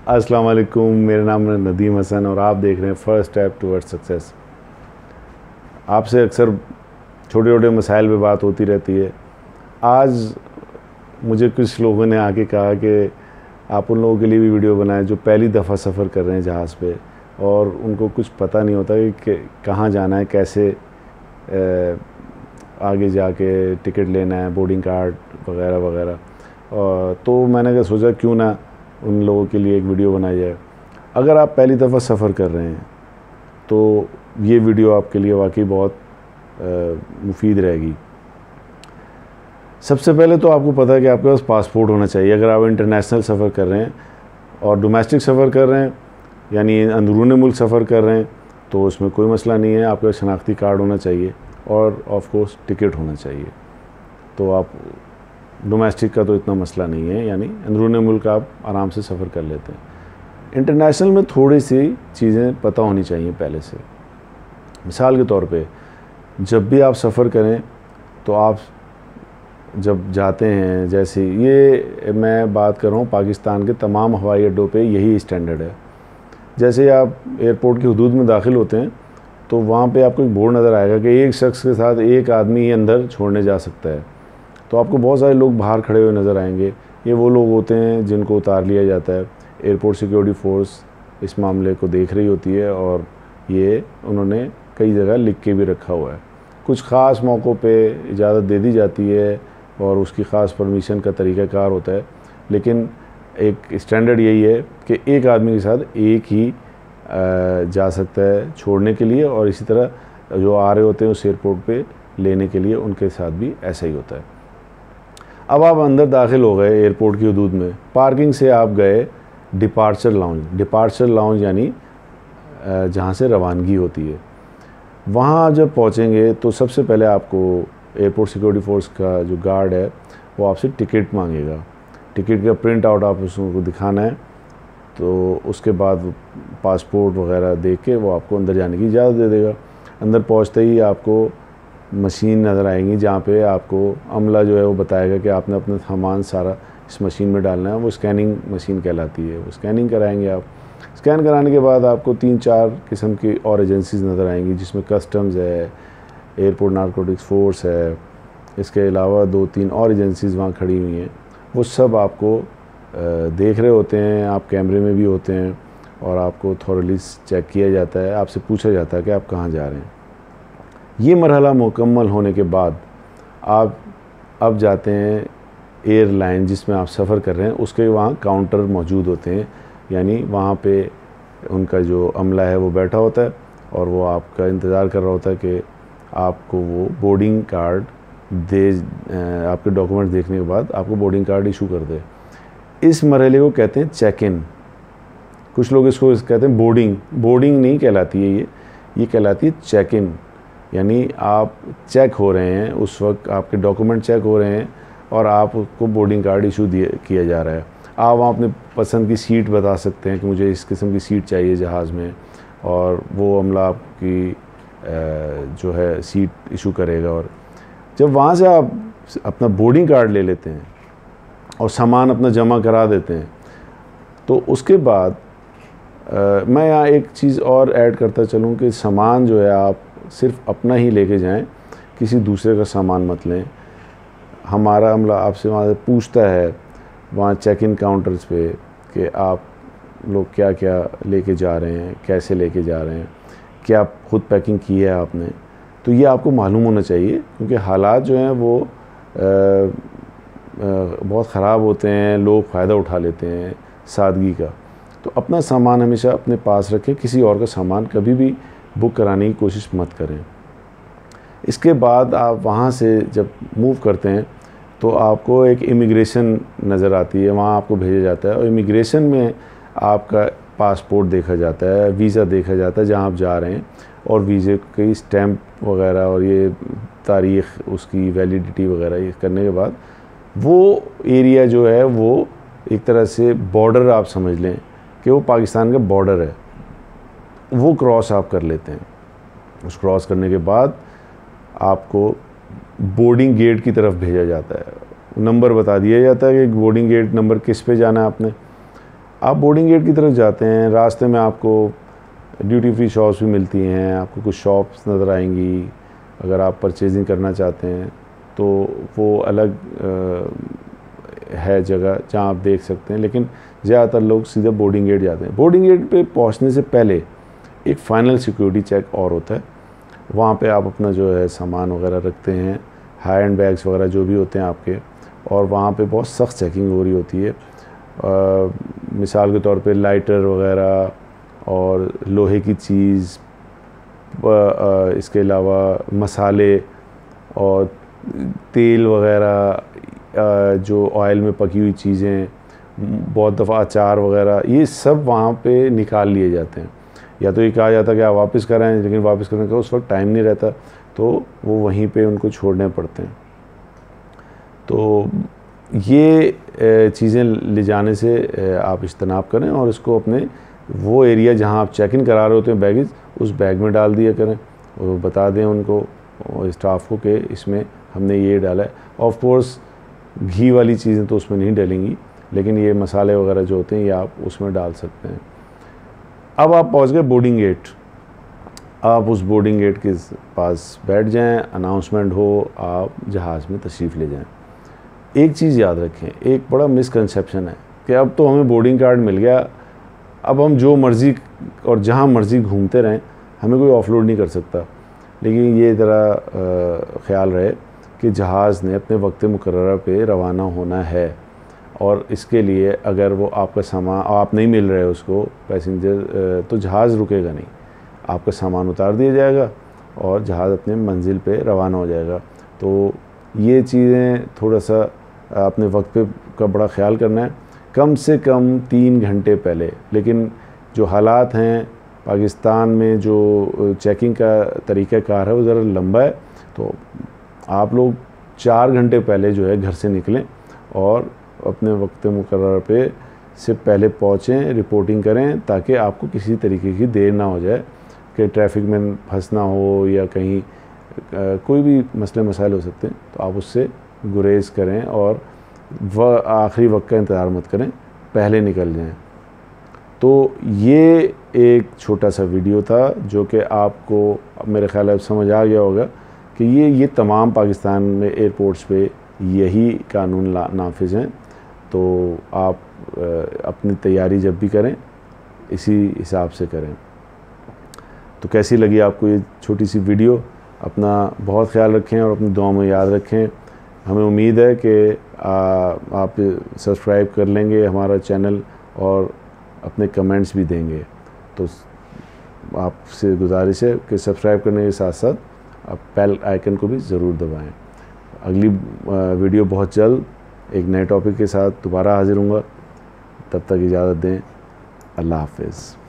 अस्सलाम वालेकुम, मेरा नाम है नदीम हसन और आप देख रहे हैं फर्स्ट स्टेप टुवर्ड्स सक्सेस। आपसे अक्सर छोटे छोटे मसाइल पे बात होती रहती है। आज मुझे कुछ लोगों ने आके कहा कि आप उन लोगों के लिए भी वीडियो बनाएं जो पहली दफ़ा सफ़र कर रहे हैं जहाज़ पे और उनको कुछ पता नहीं होता कि कहाँ जाना है, कैसे आगे जाके टिकट लेना है, बोर्डिंग कार्ड वगैरह वगैरह। तो मैंने सोचा क्यों ना उन लोगों के लिए एक वीडियो बनाई जाए। अगर आप पहली दफ़ा सफ़र कर रहे हैं तो ये वीडियो आपके लिए वाकई बहुत मुफीद रहेगी। सबसे पहले तो आपको पता है कि आपके पास पासपोर्ट होना चाहिए। अगर आप इंटरनेशनल सफ़र कर रहे हैं और डोमेस्टिक सफ़र कर रहे हैं यानी अंदरून मुल्क सफ़र कर रहे हैं तो उसमें कोई मसला नहीं है, आपके पास शनाख्ती कार्ड होना चाहिए और ऑफ कोर्स टिकट होना चाहिए। तो आप डोमेस्टिक का तो इतना मसला नहीं है, यानी अंदरून मुल्क आप आराम से सफ़र कर लेते हैं। इंटरनेशनल में थोड़ी सी चीज़ें पता होनी चाहिए पहले से। मिसाल के तौर पे जब भी आप सफ़र करें तो आप जब जाते हैं, जैसे ये मैं बात कर रहा हूँ पाकिस्तान के तमाम हवाई अड्डों पे यही स्टैंडर्ड है। जैसे आप एयरपोर्ट की हदूद में दाखिल होते हैं तो वहाँ पे आपको एक बोर्ड नज़र आएगा कि एक शख्स के साथ एक आदमी ही अंदर छोड़ने जा सकता है। तो आपको बहुत सारे लोग बाहर खड़े हुए नज़र आएंगे। ये वो लोग होते हैं जिनको उतार लिया जाता है। एयरपोर्ट सिक्योरिटी फ़ोर्स इस मामले को देख रही होती है और ये उन्होंने कई जगह लिख के भी रखा हुआ है। कुछ ख़ास मौक़ों पे इजाज़त दे दी जाती है और उसकी ख़ास परमिशन का तरीक़ाकार होता है, लेकिन एक स्टैंडर्ड यही है कि एक आदमी के साथ एक ही जा सकता है छोड़ने के लिए, और इसी तरह जो आ रहे होते हैं उस एयरपोर्ट पे लेने के लिए उनके साथ भी ऐसा ही होता है। अब आप अंदर दाखिल हो गए एयरपोर्ट की हदूद में, पार्किंग से आप गए डिपार्चर लाउंज। डिपार्चर लाउंज यानी जहाँ से रवानगी होती है। वहाँ जब पहुँचेंगे तो सबसे पहले आपको एयरपोर्ट सिक्योरिटी फ़ोर्स का जो गार्ड है वो आपसे टिकट मांगेगा। टिकट का प्रिंट आउट आप उसको दिखाना है, तो उसके बाद पासपोर्ट वगैरह देख के वो आपको अंदर जाने की इजाज़त दे देगा। अंदर पहुँचते ही आपको मशीन नज़र आएंगी जहाँ पे आपको अमला जो है वो बताएगा कि आपने अपना सामान सारा इस मशीन में डालना है। वो स्कैनिंग मशीन कहलाती है। वो स्कैनिंग कराएंगे आप। स्कैन कराने के बाद आपको 3-4 किस्म की और एजेंसीज़ नज़र आएंगी, जिसमें कस्टम्स है, एयरपोर्ट नारकोटिक्स फ़ोर्स है, इसके अलावा 2-3 और एजेंसीज़ वहाँ खड़ी हुई हैं। वो सब आपको देख रहे होते हैं, आप कैमरे में भी होते हैं और आपको थॉरली चेक किया जाता है। आपसे पूछा जाता है कि आप कहाँ जा रहे हैं। ये मरहला मुकम्मल होने के बाद आप अब जाते हैं एयरलाइन जिसमें आप सफ़र कर रहे हैं, उसके वहाँ काउंटर मौजूद होते हैं, यानी वहाँ पे उनका जो अमला है वो बैठा होता है और वो आपका इंतज़ार कर रहा होता है कि आपको वो बोर्डिंग कार्ड दे, आपके डॉक्यूमेंट देखने के बाद आपको बोर्डिंग कार्ड इशू कर दे। इस मरहले को कहते हैं चेक इन। कुछ लोग इसको कहते हैं बोर्डिंग। बोर्डिंग नहीं कहलाती है ये कहलाती है चेक इन, यानी आप चेक हो रहे हैं, उस वक्त आपके डॉक्यूमेंट चेक हो रहे हैं और आपको बोर्डिंग कार्ड इशू किया जा रहा है। आप वहाँ अपने पसंद की सीट बता सकते हैं कि मुझे इस किस्म की सीट चाहिए जहाज़ में, और वो अमला आपकी जो है सीट इशू करेगा। और जब वहाँ से आप अपना बोर्डिंग कार्ड ले लेते हैं और सामान अपना जमा करा देते हैं तो उसके बाद मैं यहाँ एक चीज़ और ऐड करता चलूँ कि सामान जो है आप सिर्फ अपना ही लेके जाएं, किसी दूसरे का सामान मत लें। हमारा अमला आपसे वहाँ से पूछता है वहाँ चेक इन काउंटर्स पे कि आप लोग क्या क्या लेके जा रहे हैं, कैसे लेके जा रहे हैं, क्या खुद पैकिंग की है आपने। तो ये आपको मालूम होना चाहिए, क्योंकि हालात जो हैं वो बहुत ख़राब होते हैं, लोग फ़ायदा उठा लेते हैं सादगी का। तो अपना सामान हमेशा अपने पास रखें, किसी और का सामान कभी भी बुक कराने की कोशिश मत करें। इसके बाद आप वहाँ से जब मूव करते हैं तो आपको एक इमिग्रेशन नज़र आती है, वहाँ आपको भेजा जाता है और इमिग्रेशन में आपका पासपोर्ट देखा जाता है, वीज़ा देखा जाता है जहाँ आप जा रहे हैं, और वीज़े की स्टैम्प वगैरह और ये तारीख़ उसकी वैलिडिटी वगैरह ये करने के बाद वो एरिया जो है वो एक तरह से बॉर्डर आप समझ लें कि वो पाकिस्तान का बॉर्डर है, वो क्रॉस आप कर लेते हैं। उस क्रॉस करने के बाद आपको बोर्डिंग गेट की तरफ भेजा जाता है। नंबर बता दिया जाता है कि बोर्डिंग गेट नंबर किस पे जाना है आपने। आप बोर्डिंग गेट की तरफ जाते हैं, रास्ते में आपको ड्यूटी फ्री शॉप्स भी मिलती हैं, आपको कुछ शॉप्स नज़र आएंगी। अगर आप परचेजिंग करना चाहते हैं तो वो अलग है जगह जहां आप देख सकते हैं, लेकिन ज़्यादातर लोग सीधे बोर्डिंग गेट जाते हैं। बोर्डिंग गेट पे पहुंचने से पहले एक फ़ाइनल सिक्योरिटी चेक और होता है। वहाँ पे आप अपना जो है सामान वगैरह रखते हैं, हाई एंड बैग्स वगैरह जो भी होते हैं आपके, और वहाँ पे बहुत सख्त चेकिंग हो रही होती है। मिसाल के तौर पे लाइटर वगैरह और लोहे की चीज़, इसके अलावा मसाले और तेल वगैरह, जो ऑयल में पकी हुई चीज़ें, बहुत दफ़ा अचार वगैरह, ये सब वहाँ पे निकाल लिए जाते हैं। या तो ये कहा जाता है कि आप वापस कराएं, लेकिन वापस करने का उस वक्त टाइम नहीं रहता, तो वो वहीं पे उनको छोड़ने पड़ते हैं। तो ये चीज़ें ले जाने से आप इज्तनाब करें और इसको अपने वो एरिया जहाँ आप चेक इन करा रहे होते हैं बैगेज, उस बैग में डाल दिया करें और बता दें उनको, स्टाफ को, कि इसमें हमने ये डाला है। ऑफ कोर्स घी वाली चीज़ें तो उसमें नहीं डलेंगी, लेकिन ये मसाले वगैरह जो होते हैं ये आप उसमें डाल सकते हैं। अब आप पहुंच गए बोर्डिंग गेट। आप उस बोर्डिंग गेट के पास बैठ जाएं, अनाउंसमेंट हो, आप जहाज़ में तशरीफ़ ले जाएं। एक चीज़ याद रखें, एक बड़ा मिसकंसेप्शन है कि अब तो हमें बोर्डिंग कार्ड मिल गया, अब हम जो मर्ज़ी और जहाँ मर्ज़ी घूमते रहें, हमें कोई ऑफलोड नहीं कर सकता। लेकिन ये ज़रा ख्याल रहे कि जहाज़ ने अपने वक्त मुकर्रर पे रवाना होना है, और इसके लिए अगर वो आपका सामान, आप नहीं मिल रहे उसको पैसेंजर, तो जहाज़ रुकेगा नहीं, आपका सामान उतार दिया जाएगा और जहाज़ अपने मंजिल पे रवाना हो जाएगा। तो ये चीज़ें थोड़ा सा अपने वक्त पे का बड़ा ख्याल करना है, कम से कम 3 घंटे पहले। लेकिन जो हालात हैं पाकिस्तान में, जो चेकिंग का तरीक़ाकार है वो ज़रा लंबा है, तो आप लोग 4 घंटे पहले जो है घर से निकलें और अपने वक्त मुकर्रर पे से पहले पहुँचें, रिपोर्टिंग करें, ताकि आपको किसी तरीके की देर ना हो जाए कि ट्रैफिक में फंसना हो या कहीं कोई भी मसले मसाइल हो सकते हैं। तो आप उससे गुरेज करें और आखिरी वक्त का इंतज़ार मत करें, पहले निकल जाएं। तो ये एक छोटा सा वीडियो था जो कि आपको मेरे ख्याल में समझ आ गया होगा कि ये तमाम पाकिस्तान में एयरपोर्ट्स पे यही कानून नाफिज हैं। तो आप अपनी तैयारी जब भी करें इसी हिसाब से करें। तो कैसी लगी आपको ये छोटी सी वीडियो? अपना बहुत ख्याल रखें और अपनी दुआ में याद रखें। हमें उम्मीद है कि आप सब्सक्राइब कर लेंगे हमारा चैनल और अपने कमेंट्स भी देंगे। तो आपसे गुजारिश है कि सब्सक्राइब करने के साथ साथ आप बेल आइकन को भी ज़रूर दबाएं। अगली वीडियो बहुत जल्द एक नए टॉपिक के साथ दोबारा हाजिर होऊंगा। तब तक इजाज़त दें। अल्लाह हाफ़िज़।